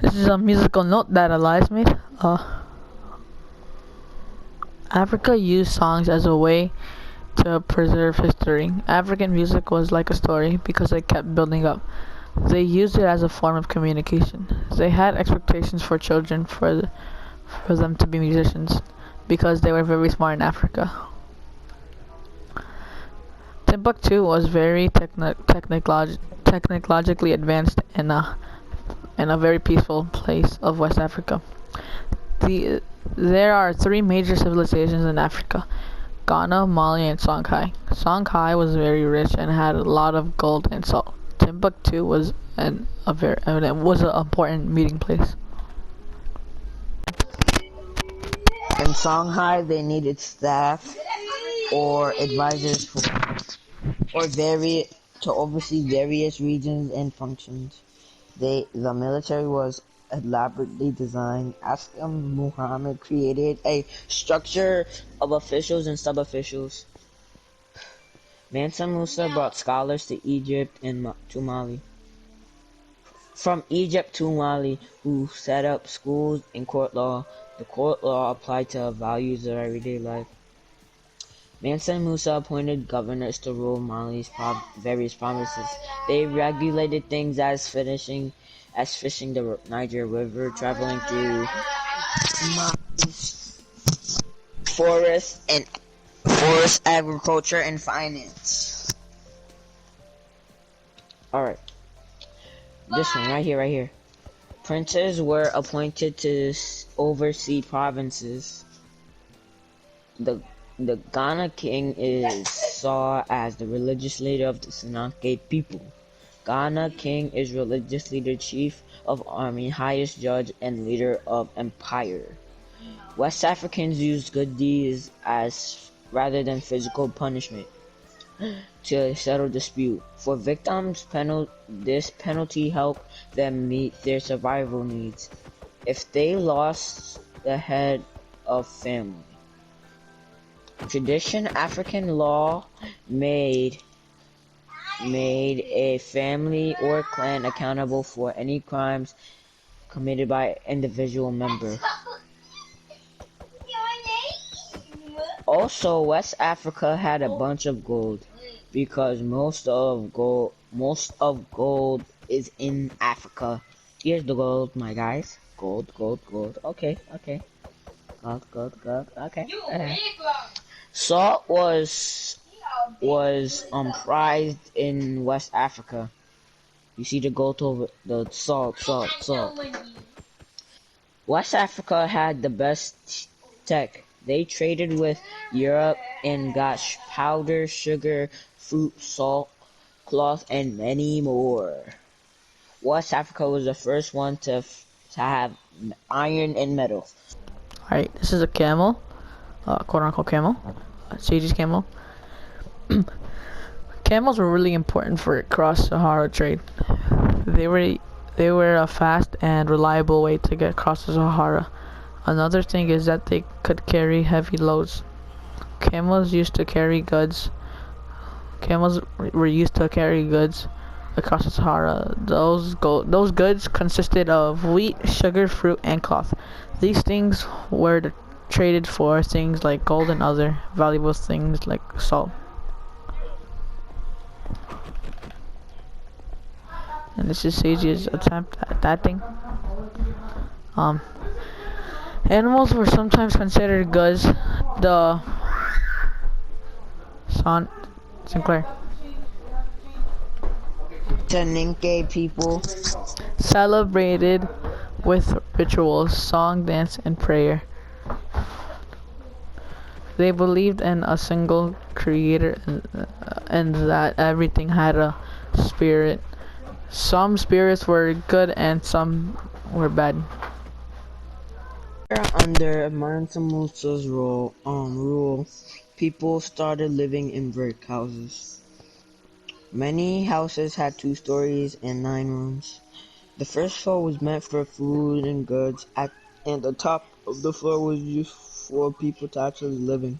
This is a musical note that Elias made. Africa used songs as a way to preserve history. African music was like a story because it kept building up. They used it as a form of communication. They had expectations for children for them to be musicians because they were very smart in Africa. Timbuktu was very technologically advanced and a very peaceful place of West Africa. There are three major civilizations in Africa: Ghana, Mali, and Songhai. Songhai was very rich and had a lot of gold and salt. Timbuktu was an important meeting place. In Songhai, they needed staff or advisors to oversee various regions and functions. The military was elaborately designed. Aslam Muhammad created a structure of officials and sub-officials. Mansa Musa brought scholars to Egypt and to Mali. From Egypt to Mali, who set up schools and court law. The court law applied to values of everyday life. Mansa Musa appointed governors to rule Mali's various provinces. They regulated things as fishing the Niger River, traveling through Mali's forest, agriculture, and finance. Alright. This one, right here. Princes were appointed to oversee provinces. The Ghana king is saw as the religious leader of the Senanke people. Ghana king is religious leader, chief of army, highest judge, and leader of empire. West Africans used good deeds rather than physical punishment to settle dispute. For victims, this penalty helped them meet their survival needs if they lost the head of family. Tradition African law made a family or clan accountable for any crimes committed by individual member. Also, West Africa had a bunch of gold because most of gold is in Africa. Here's the gold, my guys. Gold. Okay. Gold. Okay. Salt was prized in West Africa. You see the gold over the salt. West Africa had the best tech. They traded with Europe and got powder, sugar, fruit, salt, cloth, and many more. West Africa was the first one to have iron and metal. Alright, this is a camel, quote unquote camel, Sage's camel. Camels were really important for cross-Sahara trade. They were a fast and reliable way to get across the Sahara. Another thing is that they could carry heavy loads. Camels were used to carry goods across the Sahara. Those goods consisted of wheat, sugar, fruit, and cloth. These things were traded for things like gold and other valuable things like salt. And this is Sage's attempt at that thing. Animals were sometimes considered goods. The Sinclair. Soninke people Celebrated with rituals, song, dance, and prayer. They believed in a single creator and that everything had a spirit. Some spirits were good and some were bad. Under Mansa Musa's rule, people started living in brick houses. Many houses had 2 stories and 9 rooms. The first floor was meant for food and goods, and the top of the floor was used for people to actually living.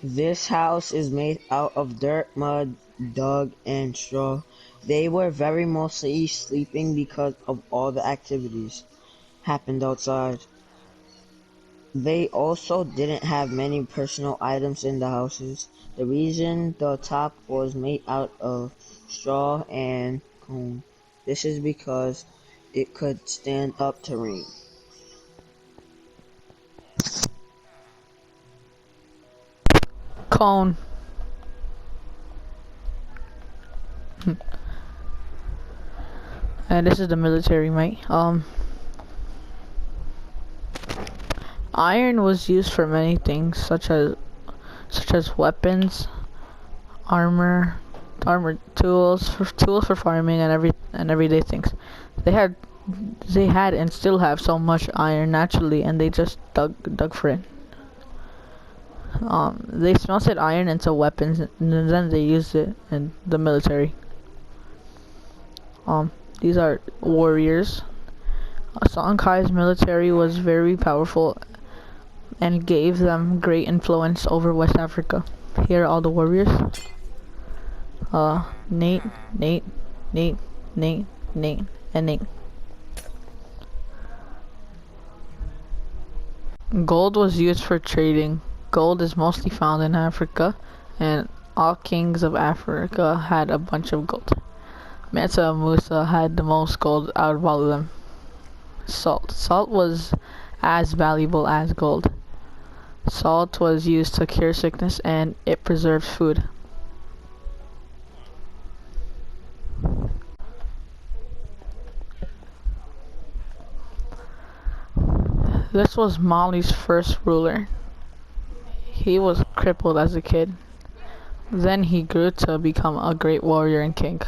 This house is made out of dirt, mud, dug, and straw. They were very mostly sleeping because of all the activities happened outside. They also didn't have many personal items in the houses. The reason the top was made out of straw and cone. This is because it could stand up to rain. Cone. And this is the military, mate. Iron was used for many things, such as weapons, armor, tools for farming and everyday things. They had and still have so much iron naturally, and they just dug for it. They smelted iron into weapons, and then they used it in the military. These are warriors. Songhai's military was very powerful and gave them great influence over West Africa. Here are all the warriors. Nate, and Nate. Gold was used for trading. Gold is mostly found in Africa, and all kings of Africa had a bunch of gold. Mansa Musa had the most gold out of all of them. Salt was as valuable as gold. Salt was used to cure sickness, and it preserves food. This was Mali's first ruler. He was crippled as a kid. Then he grew to become a great warrior and king.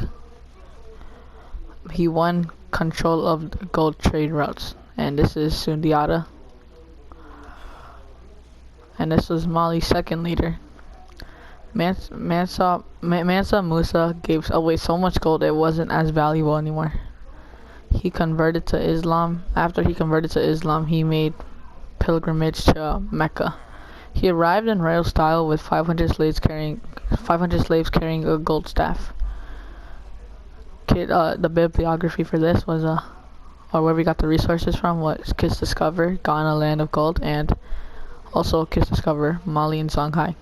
He won control of the gold trade routes, and this is Sundiata. And this was Mali's second leader. Mansa Musa gave away so much gold it wasn't as valuable anymore. He converted to Islam. After he converted to Islam, he made pilgrimage to Mecca. He arrived in royal style with 500 slaves carrying a gold staff. The bibliography for this was or where we got the resources from was Kiss Discover, Ghana Land of Gold, and also Kiss Discover, Mali and Songhai.